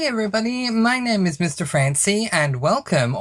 Hi everybody, my name is Mr. Francy and welcome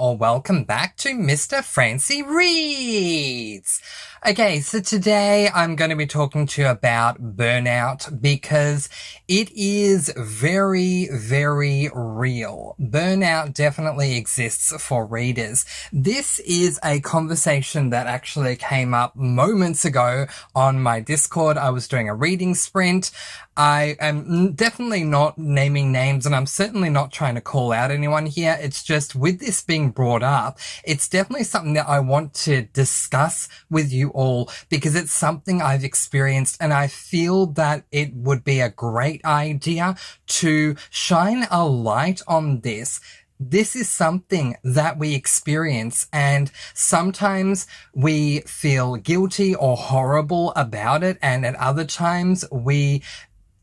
back to Mr. Francy Reads. Okay, so today I'm going to be talking to you about burnout because it is very, very real. Burnout definitely exists for readers. This is a conversation that actually came up moments ago on my Discord. I was doing a reading sprint. I am definitely not naming names and I'm certainly not trying to call out anyone here. It's just with this being brought up, it's definitely something that I want to discuss with you all because it's something I've experienced and I feel that it would be a great idea to shine a light on this. This is something that we experience and sometimes we feel guilty or horrible about it, and at other times we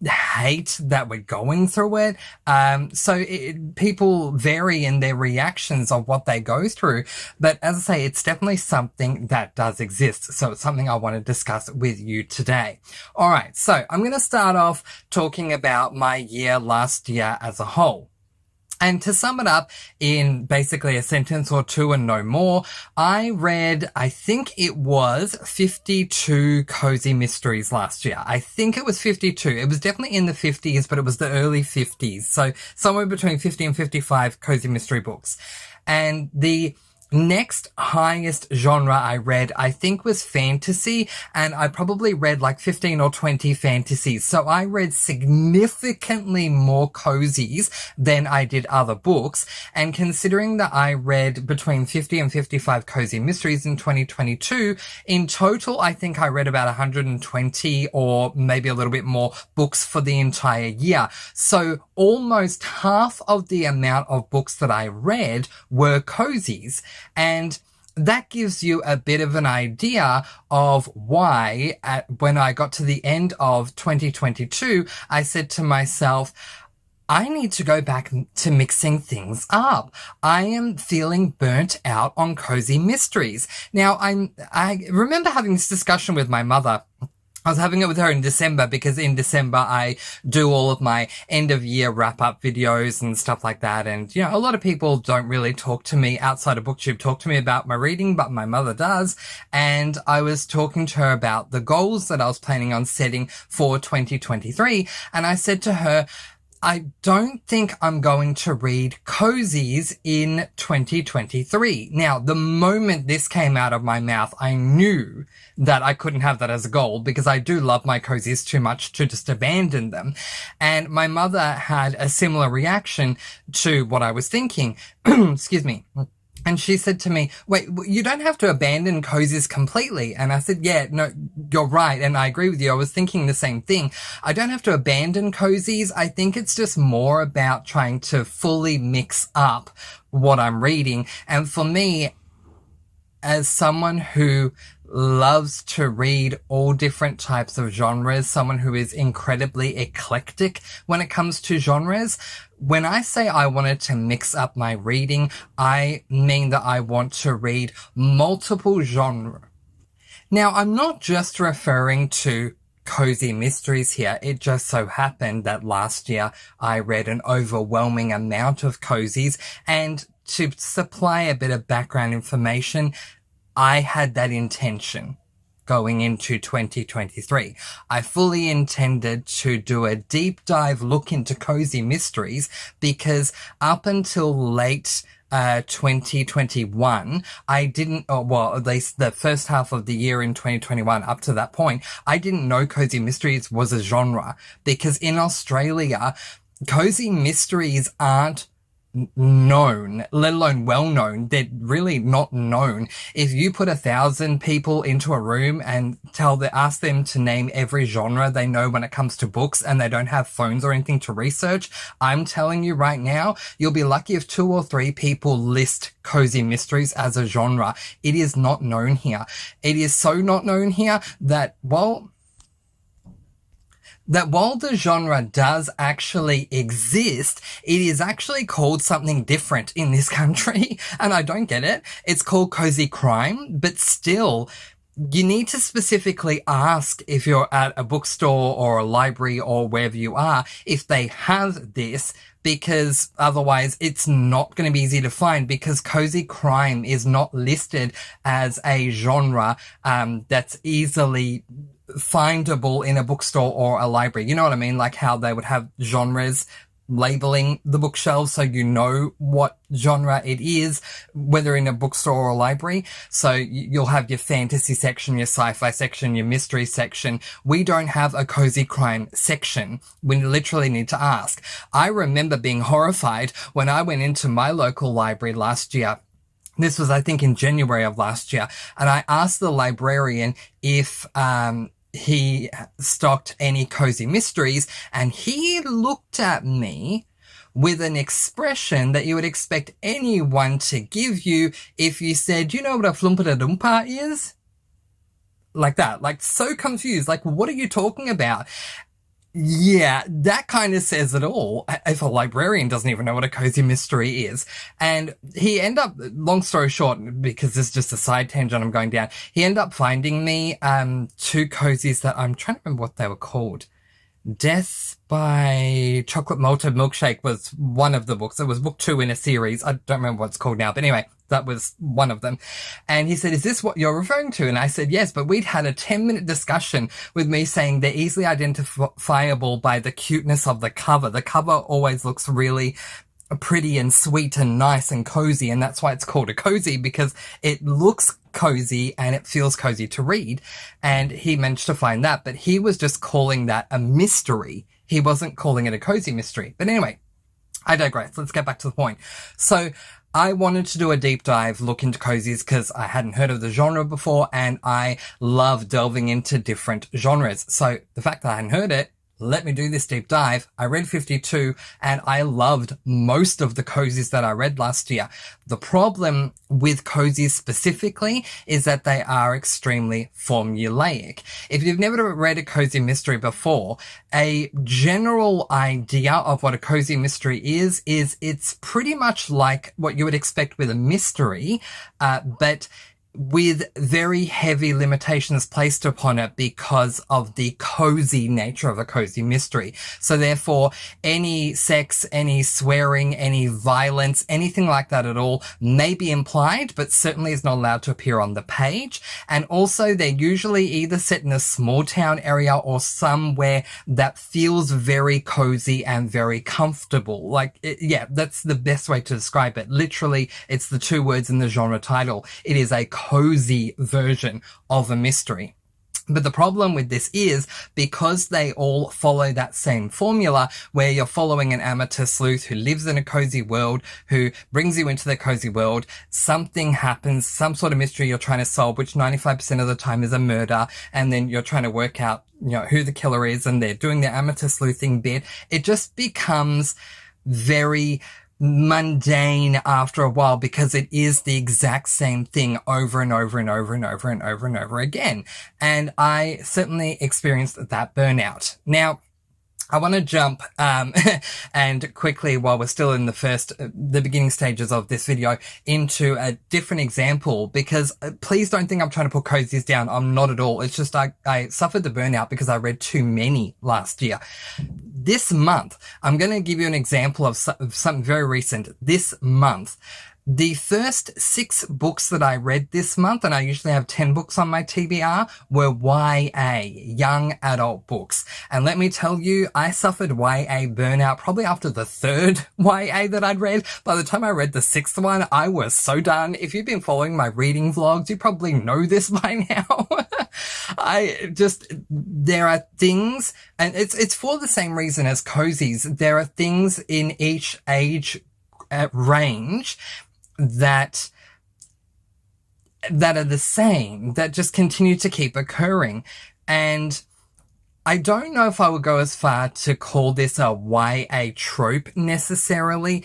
hate that we're going through it. People vary in their reactions of what they go through. But as I say, it's definitely something that does exist. So it's something I want to discuss with you today. All right. So I'm going to start off talking about my year last year as a whole. And to sum it up in basically a sentence or two and no more, I read, I think it was 52 cozy mysteries last year. I think it was 52. It was definitely in the 50s, but it was the early 50s. So somewhere between 50 and 55 cozy mystery books. And the next highest genre I read, I think, was fantasy, and I probably read like 15 or 20 fantasies. So I read significantly more cozies than I did other books. And considering that I read between 50 and 55 cozy mysteries in 2022, in total, I think I read about 120 or maybe a little bit more books for the entire year. So almost half of the amount of books that I read were cozies. And that gives you a bit of an idea of why when I got to the end of 2022, I said to myself, I need to go back to mixing things up. I am feeling burnt out on cozy mysteries. Now, I remember having this discussion with my mother. I was having it with her in December because in December I do all of my end of year wrap up videos and stuff like that. And, you know, a lot of people don't really talk to me outside of BookTube, talk to me about my reading, but my mother does. And I was talking to her about the goals that I was planning on setting for 2023. And I said to her, I don't think I'm going to read cozies in 2023. Now, the moment this came out of my mouth, I knew that I couldn't have that as a goal because I do love my cozies too much to just abandon them. And my mother had a similar reaction to what I was thinking. Excuse me. And she said to me, wait, you don't have to abandon cozies completely. And I said, yeah, no, you're right. And I agree with you. I was thinking the same thing. I don't have to abandon cozies. I think it's just more about trying to fully mix up what I'm reading. And for me, as someone who loves to read all different types of genres, someone who is incredibly eclectic when it comes to genres, when I say I wanted to mix up my reading, I mean that I want to read multiple genres. Now, I'm not just referring to cozy mysteries here. It just so happened that last year I read an overwhelming amount of cozies, and to supply a bit of background information, I had that intention going into 2023. I fully intended to do a deep dive look into cozy mysteries because up until late 2021, I didn't, well, at least the first half of the year in 2021, up to that point, I didn't know cozy mysteries was a genre because in Australia, cozy mysteries aren't known, let alone well known. They're really not known. If you put 1,000 people into a room and ask them to name every genre they know when it comes to books, and they don't have phones or anything to research, I'm telling you right now, you'll be lucky if 2 or 3 people list cozy mysteries as a genre. It is not known here. It is so not known here that while the genre does actually exist, it is actually called something different in this country, and I don't get it. It's called cozy crime, but still, you need to specifically ask if you're at a bookstore or a library or wherever you are, if they have this, because otherwise it's not going to be easy to find, because cozy crime is not listed as a genre that's easily findable in a bookstore or a library. You know what I mean? Like how they would have genres labeling the bookshelves so you know what genre it is, whether in a bookstore or a library. So you'll have your fantasy section, your sci-fi section, your mystery section. We don't have a cozy crime section. We literally need to ask. I remember being horrified when I went into my local library last year. This was, I think, in January of last year. And I asked the librarian if, he stocked any cozy mysteries, and he looked at me with an expression that you would expect anyone to give you if you said, you know what a flumpa-da-dumpa is? Like that, like so confused, like what are you talking about? Yeah, that kind of says it all. If a librarian doesn't even know what a cozy mystery is. And he ended up, long story short, because this is just a side tangent I'm going down, he ended up finding me two cozies that I'm trying to remember what they were called. Death by Chocolate Malted Milkshake was one of the books. It was book 2 in a series. I don't remember what it's called now, but anyway, that was one of them. And he said, is this what you're referring to? And I said, yes, but we'd had a 10-minute discussion with me saying they're easily identifiable by the cuteness of the cover. The cover always looks really pretty and sweet and nice and cozy, and that's why it's called a cozy, because it looks cozy and it feels cozy to read. And he managed to find that, but he was just calling that a mystery. He wasn't calling it a cozy mystery. But anyway, I digress. Let's get back to the point. So I wanted to do a deep dive look into cozies because I hadn't heard of the genre before, and I love delving into different genres. So the fact that I hadn't heard it, let me do this deep dive. I read 52 and I loved most of the cozies that I read last year. The problem with cozies specifically is that they are extremely formulaic. If you've never read a cozy mystery before, a general idea of what a cozy mystery is it's pretty much like what you would expect with a mystery, but with very heavy limitations placed upon it because of the cozy nature of a cozy mystery. So therefore, any sex, any swearing, any violence, anything like that at all may be implied, but certainly is not allowed to appear on the page. And also, they're usually either set in a small town area or somewhere that feels very cozy and very comfortable. Like, yeah, that's the best way to describe it. Literally, it's the two words in the genre title. It is a cozy version of a mystery. But the problem with this is because they all follow that same formula where you're following an amateur sleuth who lives in a cozy world, who brings you into the cozy world, something happens, some sort of mystery you're trying to solve, which 95% of the time is a murder, and then you're trying to work out, you know, who the killer is, and they're doing their amateur sleuthing bit. It just becomes very mundane after a while because it is the exact same thing over and over and over and over and over and over again. And I certainly experienced that burnout. Now, I want to jump and quickly, while we're still in the beginning stages of this video, into a different example, because please don't think I'm trying to put cozies down. I'm not at all. It's just I suffered the burnout because I read too many last year. This month, I'm going to give you an example of something very recent. This month, the first 6 books that I read this month, and I usually have 10 books on my TBR, were YA, young adult books. And let me tell you, I suffered YA burnout probably after the 3rd YA that I'd read. By the time I read the 6th one, I was so done. If you've been following my reading vlogs, you probably know this by now. There are things, and it's for the same reason as cozies. There are things in each age range that are the same, that just continue to keep occurring. And I don't know if I would go as far to call this a YA trope necessarily,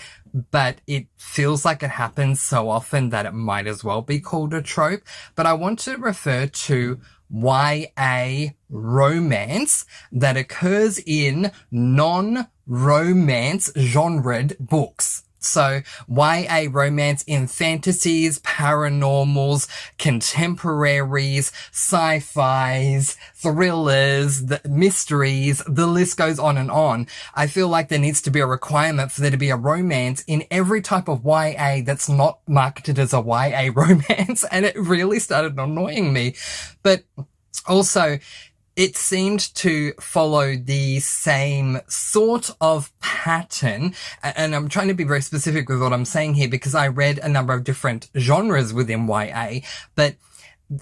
but it feels like it happens so often that it might as well be called a trope. But I want to refer to YA romance that occurs in non-romance genred books. So YA romance in fantasies, paranormals, contemporaries, sci-fis, thrillers, the mysteries, the list goes on and on. I feel like there needs to be a requirement for there to be a romance in every type of YA that's not marketed as a YA romance, and it really started annoying me. But also, it seemed to follow the same sort of pattern, and I'm trying to be very specific with what I'm saying here because I read a number of different genres within YA, but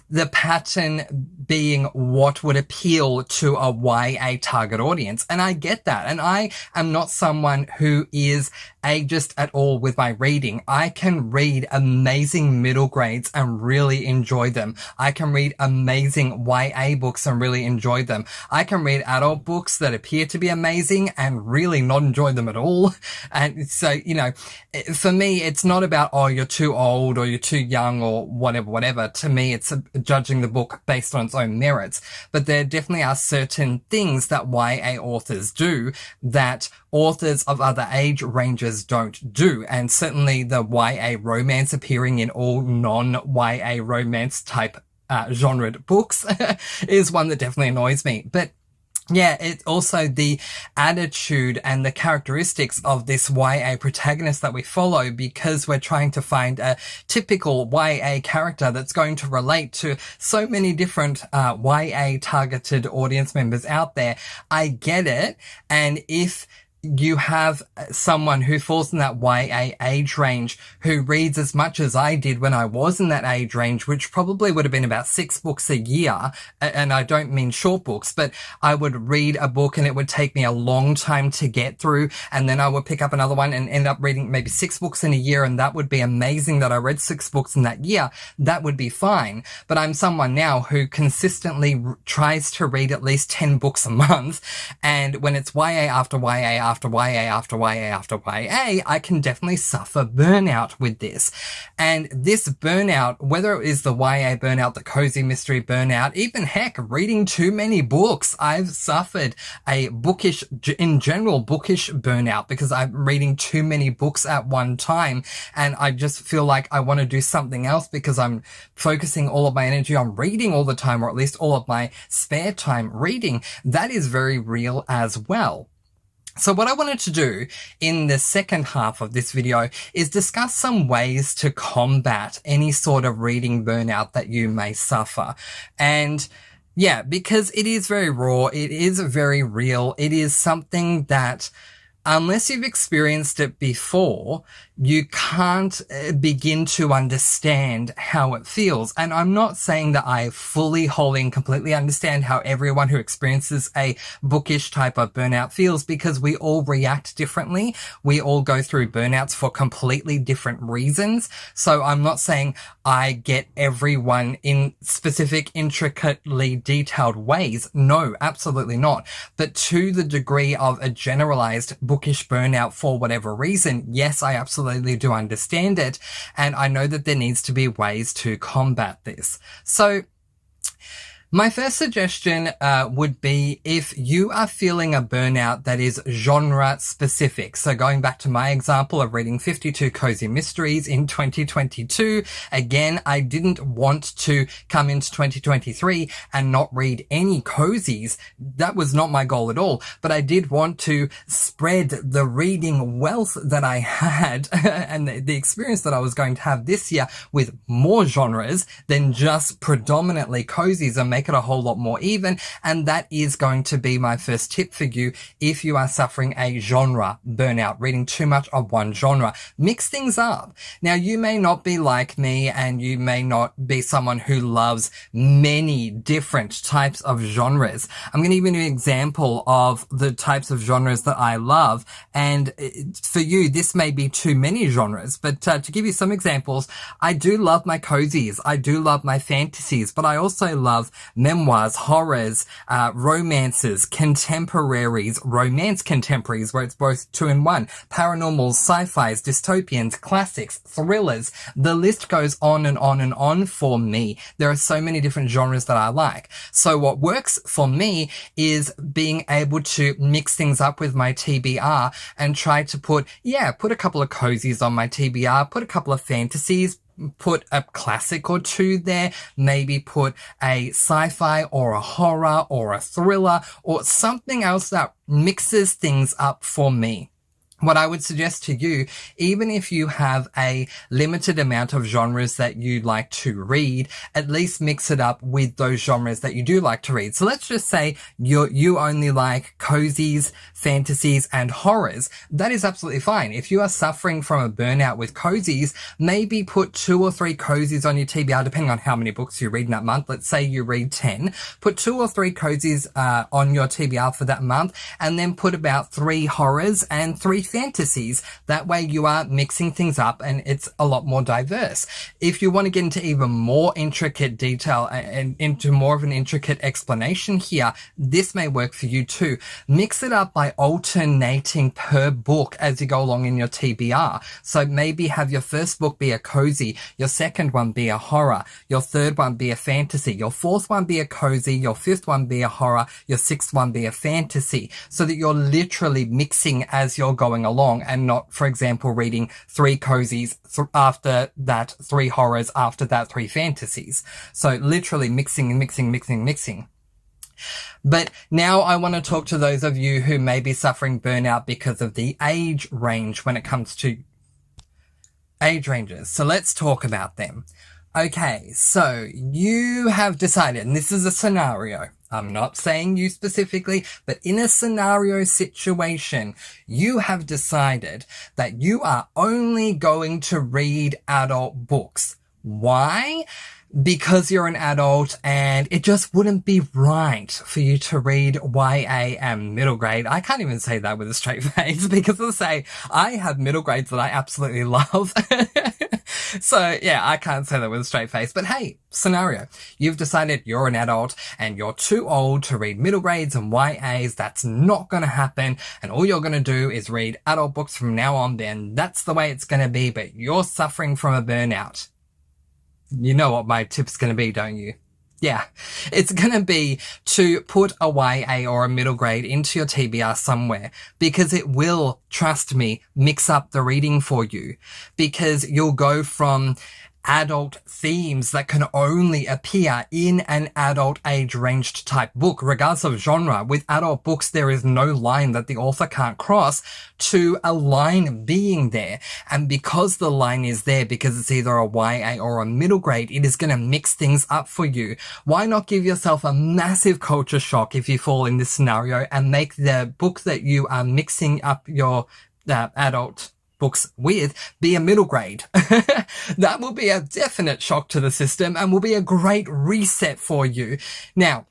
the pattern being what would appeal to a YA target audience. And I get that. And I am not someone who is ageist at all with my reading. I can read amazing middle grades and really enjoy them. I can read amazing YA books and really enjoy them. I can read adult books that appear to be amazing and really not enjoy them at all. And so, you know, for me, it's not about, oh, you're too old or you're too young or whatever. To me, it's judging the book based on its own merits. But there definitely are certain things that YA authors do that authors of other age ranges don't do. And certainly the YA romance appearing in all non-YA romance type genred books is one that definitely annoys me. But yeah, it's also the attitude and the characteristics of this YA protagonist that we follow, because we're trying to find a typical YA character that's going to relate to so many different YA targeted audience members out there. I get it. And if you have someone who falls in that YA age range who reads as much as I did when I was in that age range, which probably would have been about 6 books a year. And I don't mean short books, but I would read a book and it would take me a long time to get through. And then I would pick up another one and end up reading maybe 6 books in a year. And that would be amazing that I read 6 books in that year. That would be fine. But I'm someone now who consistently tries to read at least 10 books a month. And when it's YA after YA after YA after YA after YA, I can definitely suffer burnout with this. And this burnout, whether it is the YA burnout, the cozy mystery burnout, even heck, reading too many books, I've suffered a bookish burnout because I'm reading too many books at one time. And I just feel like I want to do something else because I'm focusing all of my energy on reading all the time, or at least all of my spare time reading. That is very real as well. So what I wanted to do in the second half of this video is discuss some ways to combat any sort of reading burnout that you may suffer. And yeah, because it is very raw, it is very real, it is something that unless you've experienced it before, you can't begin to understand how it feels. And I'm not saying that I fully, wholly, and completely understand how everyone who experiences a bookish type of burnout feels, because we all react differently. We all go through burnouts for completely different reasons. So I'm not saying I get everyone in specific, intricately detailed ways. No, absolutely not. But to the degree of a generalized bookish burnout for whatever reason, yes, I absolutely do understand it, and I know that there needs to be ways to combat this. So my first suggestion would be if you are feeling a burnout that is genre specific. So going back to my example of reading 52 cozy mysteries in 2022, again, I didn't want to come into 2023 and not read any cozies. That was not my goal at all. But I did want to spread the reading wealth that I had and the experience that I was going to have this year with more genres than just predominantly cozies, and make it a whole lot more even. And that is going to be my first tip for you if you are suffering a genre burnout, reading too much of one genre. Mix things up. Now, you may not be like me, and you may not be someone who loves many different types of genres. I'm going to give you an example of the types of genres that I love, and for you this may be too many genres, but to give you some examples, I do love my cozies, I do love my fantasies, but I also love memoirs, horrors, romances, contemporaries, romance contemporaries, where it's both two in one, paranormals, sci-fis, dystopians, classics, thrillers. The list goes on and on and on for me. There are so many different genres that I like. So what works for me is being able to mix things up with my TBR and try to put a couple of cozies on my TBR, put a couple of fantasies, put a classic or two there, maybe put a sci-fi or a horror or a thriller or something else that mixes things up for me. What I would suggest to you, even if you have a limited amount of genres that you like to read, at least mix it up with those genres that you do like to read. So let's just say you only like cozies, fantasies, and horrors. That is absolutely fine. If you are suffering from a burnout with cozies, maybe put 2 or 3 cozies on your TBR, depending on how many books you read in that month. Let's say you read 10. Put 2 or 3 cozies on your TBR for that month, and then put about 3 horrors and 3 fantasies. That way you are mixing things up and it's a lot more diverse. If you want to get into even more intricate detail and into more of an intricate explanation here, this may work for you too. Mix it up by alternating per book as you go along in your TBR. So maybe have your first book be a cozy, your second one be a horror, your third one be a fantasy, your fourth one be a cozy, your fifth one be a horror, your sixth one be a fantasy, so that you're literally mixing as you're going along and not, for example, reading 3 cozies after that, 3 horrors after that, 3 fantasies. So literally mixing. But now I want to talk to those of you who may be suffering burnout because of the age range when it comes to age ranges. So let's talk about them. Okay, so you have decided, and this is a scenario, I'm not saying you specifically, but in a scenario situation, you have decided that you are only going to read adult books. Why? Because you're an adult and it just wouldn't be right for you to read YA and middle grade. I can't even say that with a straight face because I have middle grades that I absolutely love. So yeah, I can't say that with a straight face, but hey, scenario. You've decided you're an adult and you're too old to read middle grades and YAs. That's not going to happen. And all you're going to do is read adult books from now on. Then that's the way it's going to be, but you're suffering from a burnout. You know what my tip's going to be, don't you? Yeah, it's going to be to put a YA or a middle grade into your TBR somewhere, because it will, trust me, mix up the reading for you, because you'll go from adult themes that can only appear in an adult age ranged type book, regardless of genre. With adult books, there is no line that the author can't cross, to a line being there. And because the line is there, because it's either a YA or a middle grade, it is going to mix things up for you. Why not give yourself a massive culture shock if you fall in this scenario and make the book that you are mixing up your adult books with be a middle grade? That will be a definite shock to the system and will be a great reset for you. Now,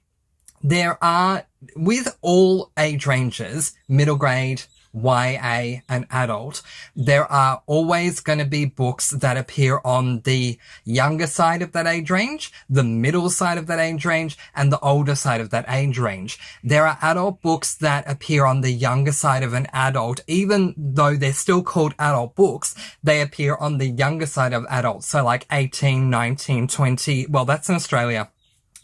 there are, with all age ranges, middle grade, YA and adult, there are always going to be books that appear on the younger side of that age range, the middle side of that age range, and the older side of that age range. There are adult books that appear on the younger side of an adult, even though they're still called adult books, they appear on the younger side of adults. So like 18, 19, 20, well, that's in Australia.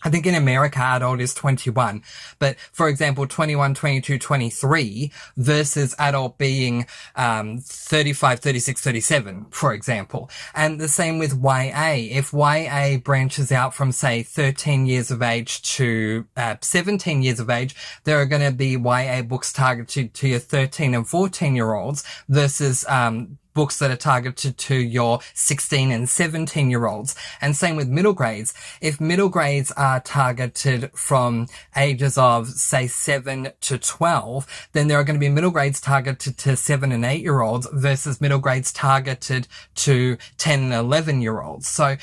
I think in America, adult is 21. But for example, 21, 22, 23 versus adult being 35, 36, 37, for example. And the same with YA. If YA branches out from, say, 13 years of age to 17 years of age, there are going to be YA books targeted to your 13 and 14-year-olds versus books that are targeted to your 16 and 17-year-olds. And same with middle grades. If middle grades are targeted from ages of, say, 7 to 12, then there are going to be middle grades targeted to 7 and 8-year-olds versus middle grades targeted to 10 and 11-year-olds. So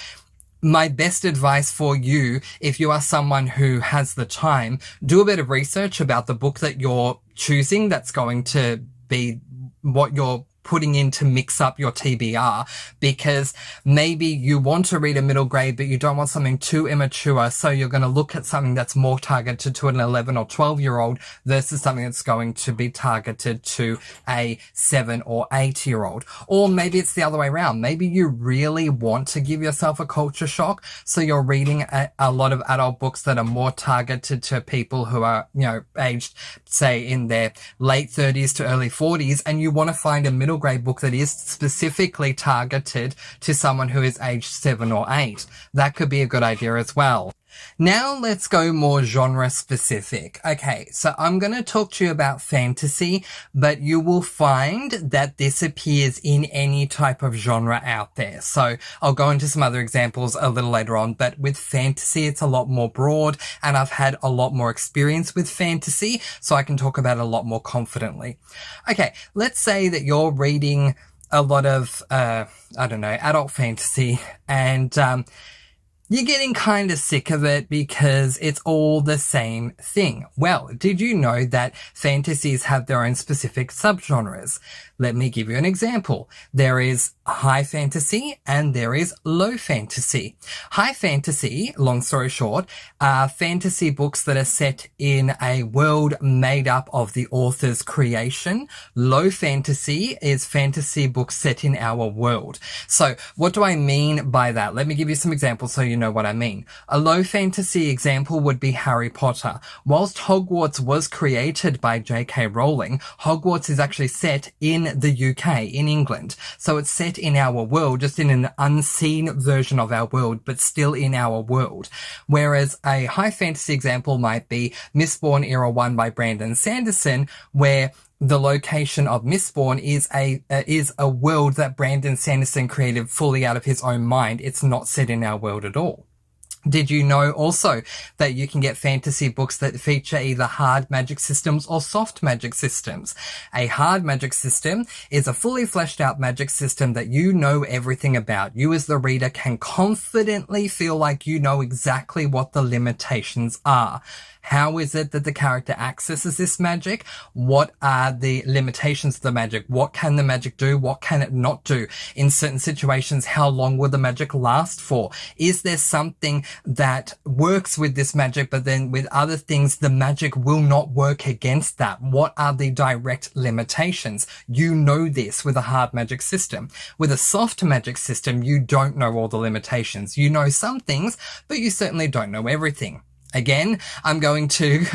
my best advice for you, if you are someone who has the time, do a bit of research about the book that you're choosing that's going to be what you're putting in to mix up your TBR, because maybe you want to read a middle grade, but you don't want something too immature. So you're going to look at something that's more targeted to an 11 or 12-year-old versus something that's going to be targeted to a 7 or 8-year-old. Or maybe it's the other way around. Maybe you really want to give yourself a culture shock. So you're reading a lot of adult books that are more targeted to people who are, aged, say, in their late 30s to early 40s, and you want to find a middle grade book that is specifically targeted to someone who is aged 7 or 8. That could be a good idea as well. Now let's go more genre specific. Okay, so I'm going to talk to you about fantasy, but you will find that this appears in any type of genre out there. So I'll go into some other examples a little later on, but with fantasy, it's a lot more broad, and I've had a lot more experience with fantasy, so I can talk about it a lot more confidently. Okay, let's say that you're reading a lot of, adult fantasy, and, you're getting kind of sick of it because it's all the same thing. Well, did you know that fantasies have their own specific subgenres? Let me give you an example. There is high fantasy and there is low fantasy. High fantasy, long story short, are fantasy books that are set in a world made up of the author's creation. Low fantasy is fantasy books set in our world. So what do I mean by that? Let me give you some examples so you know what I mean. A low fantasy example would be Harry Potter. Whilst Hogwarts was created by J.K. Rowling, Hogwarts is actually set in the UK, in England. So it's set in our world, just in an unseen version of our world, but still in our world. Whereas a high fantasy example might be Mistborn Era 1 by Brandon Sanderson, where the location of Mistborn is a world that Brandon Sanderson created fully out of his own mind. It's not set in our world at all. Did you know also that you can get fantasy books that feature either hard magic systems or soft magic systems? A hard magic system is a fully fleshed out magic system that you know everything about. You as the reader can confidently feel like you know exactly what the limitations are. How is it that the character accesses this magic? What are the limitations of the magic? What can the magic do? What can it not do? In certain situations, how long will the magic last for? Is there something that works with this magic, but then with other things, the magic will not work against that? What are the direct limitations? You know this with a hard magic system. With a soft magic system, you don't know all the limitations. You know some things, but you certainly don't know everything. Again, I'm going to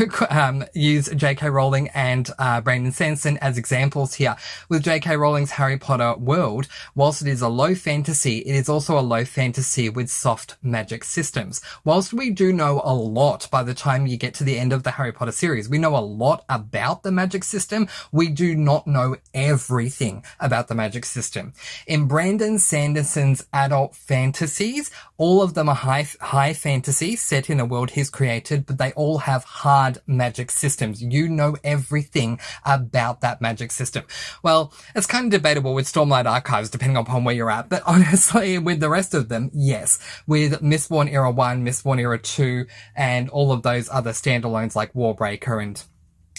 use J.K. Rowling and Brandon Sanderson as examples here. With J.K. Rowling's Harry Potter world, whilst it is a low fantasy, it is also a low fantasy with soft magic systems. Whilst we do know a lot by the time you get to the end of the Harry Potter series, we know a lot about the magic system, we do not know everything about the magic system. In Brandon Sanderson's adult fantasies, all of them are high fantasy set in a world he's created, but they all have hard magic systems. You know everything about that magic system. Well, it's kind of debatable with Stormlight Archives, depending upon where you're at, but honestly, with the rest of them, yes. With Mistborn Era 1, Mistborn Era 2, and all of those other standalones like Warbreaker and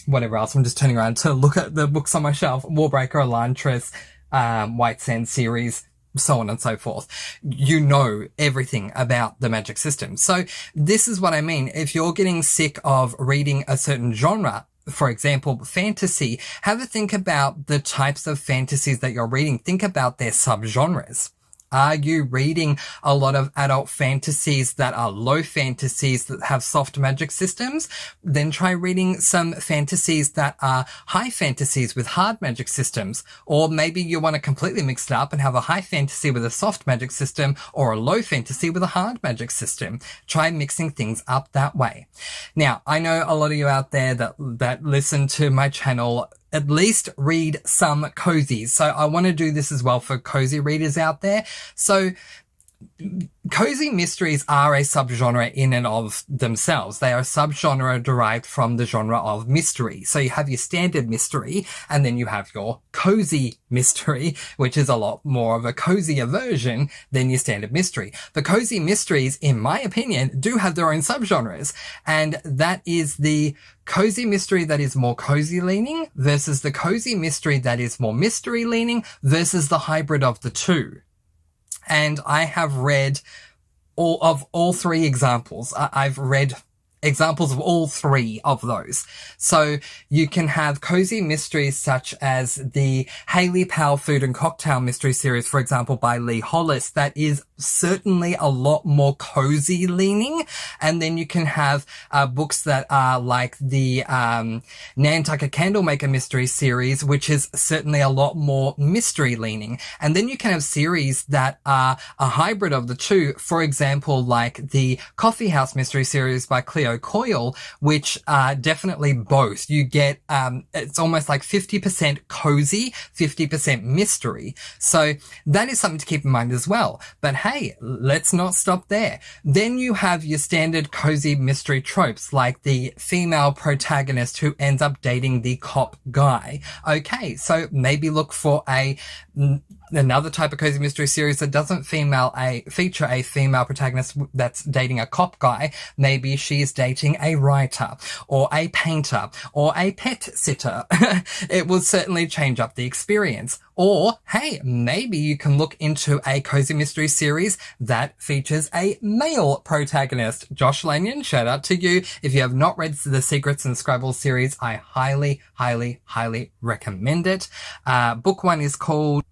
whatever else. I'm just turning around to look at the books on my shelf. Warbreaker, Elantris, White Sand series, so on and so forth. You know everything about the magic system. So this is what I mean. If you're getting sick of reading a certain genre, for example, fantasy, have a think about the types of fantasies that you're reading. Think about their subgenres. Are you reading a lot of adult fantasies that are low fantasies that have soft magic systems? Then try reading some fantasies that are high fantasies with hard magic systems. Or maybe you want to completely mix it up and have a high fantasy with a soft magic system or a low fantasy with a hard magic system. Try mixing things up that way. Now, I know a lot of you out there that listen to my channel at least read some cozies. So I want to do this as well for cozy readers out there. So cozy mysteries are a subgenre in and of themselves. They are a subgenre derived from the genre of mystery. So you have your standard mystery, and then you have your cozy mystery, which is a lot more of a cozier version than your standard mystery. The cozy mysteries, in my opinion, do have their own subgenres, and that is the cozy mystery that is more cozy leaning versus the cozy mystery that is more mystery leaning versus the hybrid of the two. And I have read all three examples. I've read examples of all three of those. So you can have cozy mysteries such as the Haley Powell Food and Cocktail Mystery Series, for example, by Lee Hollis, that is certainly a lot more cozy leaning. And then you can have books that are like the Nantucket Candlemaker Mystery Series, which is certainly a lot more mystery leaning. And then you can have series that are a hybrid of the two, for example, like the Coffee House Mystery Series by Cleo Coyle, which are definitely both. You get, it's almost like 50% cozy, 50% mystery. So that is something to keep in mind as well. But hey, let's not stop there. Then you have your standard cozy mystery tropes, like the female protagonist who ends up dating the cop guy. Okay, so maybe look for another type of cozy mystery series that doesn't feature a female protagonist that's dating a cop guy. Maybe she's dating a writer or a painter or a pet sitter. It will certainly change up the experience. Or, hey, maybe you can look into a cozy mystery series that features a male protagonist. Josh Lanyon, shout out to you. If you have not read the Secrets and Scribbles series, I highly, highly, highly recommend it. Book one is called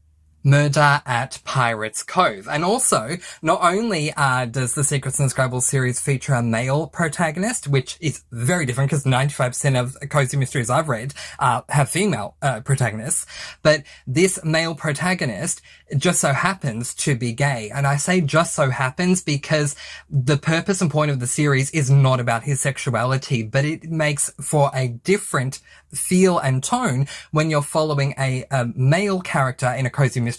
Murder at Pirates Cove. And also, not only does the Secrets and Scribbles series feature a male protagonist, which is very different because 95% of cozy mysteries I've read have female protagonists, but this male protagonist just so happens to be gay. And I say just so happens because the purpose and point of the series is not about his sexuality, but it makes for a different feel and tone when you're following a male character in a cozy mystery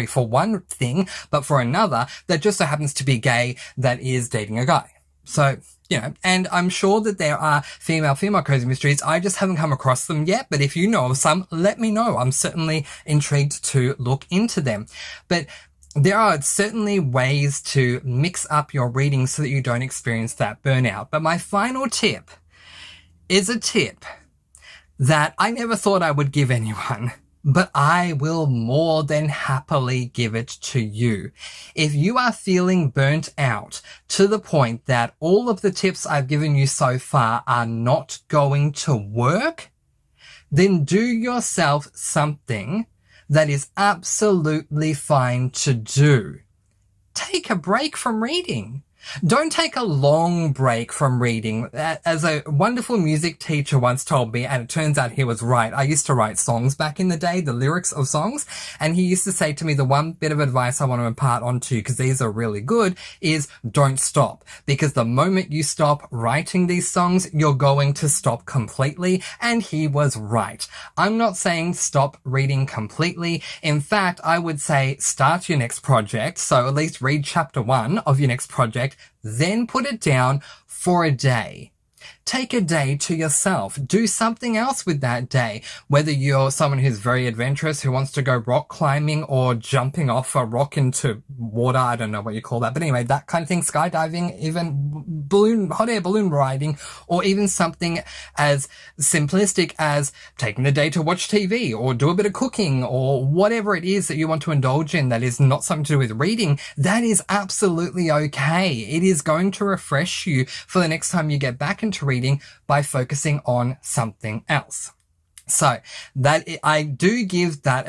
for one thing, but for another that just so happens to be gay that is dating a guy. So, you know, and I'm sure that there are female cozy mysteries. I just haven't come across them yet, but if you know of some, let me know. I'm certainly intrigued to look into them. But there are certainly ways to mix up your reading so that you don't experience that burnout. But my final tip is a tip that I never thought I would give anyone, but I will more than happily give it to you. If you are feeling burnt out to the point that all of the tips I've given you so far are not going to work, then do yourself something that is absolutely fine to do. Take a break from reading. Don't take a long break from reading. As a wonderful music teacher once told me, and it turns out he was right, I used to write songs back in the day, the lyrics of songs, and he used to say to me, the one bit of advice I want to impart onto you, because these are really good, is don't stop. Because the moment you stop writing these songs, you're going to stop completely, and he was right. I'm not saying stop reading completely. In fact, I would say start your next project, so at least read chapter 1 of your next project, then put it down for a day. Take a day to yourself. Do something else with that day. Whether you're someone who's very adventurous, who wants to go rock climbing or jumping off a rock into water, I don't know what you call that. But anyway, that kind of thing, skydiving, even hot air balloon riding, or even something as simplistic as taking the day to watch TV or do a bit of cooking or whatever it is that you want to indulge in that is not something to do with reading, that is absolutely okay. It is going to refresh you for the next time you get back into reading by focusing on something else. So that I do give that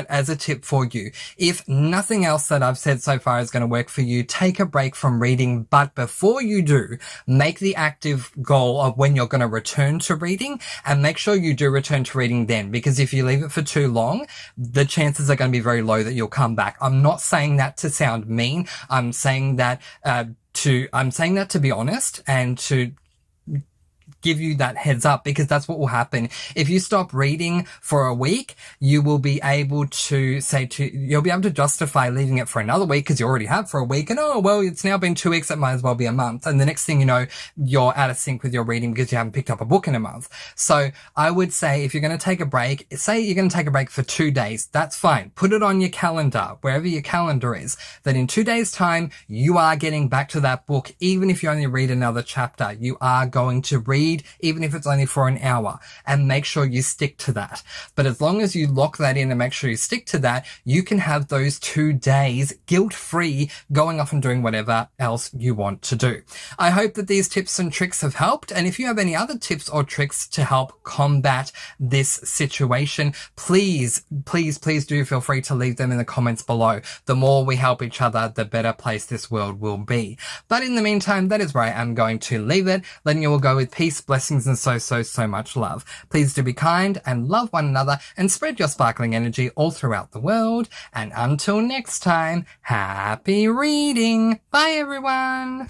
as a tip for you. If nothing else that I've said so far is going to work for you, take a break from reading. But before you do, make the active goal of when you're going to return to reading, and make sure you do return to reading then, because if you leave it for too long, the chances are going to be very low that you'll come back. I'm not saying that to sound mean. I'm saying that to be honest and to give you that heads up, because that's what will happen. If you stop reading for a week, you will be able to you'll be able to justify leaving it for another week because you already have for a week. And oh, well, it's now been 2 weeks. It might as well be a month. And the next thing you know, you're out of sync with your reading because you haven't picked up a book in a month. So I would say if you're going to take a break, say you're going to take a break for 2 days, that's fine. Put it on your calendar, wherever your calendar is, that in 2 days time, you are getting back to that book. Even if you only read another chapter, you are going to read, even if it's only for an hour, and make sure you stick to that. But as long as you lock that in and make sure you stick to that, you can have those 2 days guilt-free going off and doing whatever else you want to do. I hope that these tips and tricks have helped. And if you have any other tips or tricks to help combat this situation, please do feel free to leave them in the comments below. The more we help each other, the better place this world will be. But in the meantime, that is where I am going to leave it, letting you all go with peace, blessings, and so much love. Please do be kind and love one another and spread your sparkling energy all throughout the world. And until next time, happy reading. Bye, everyone.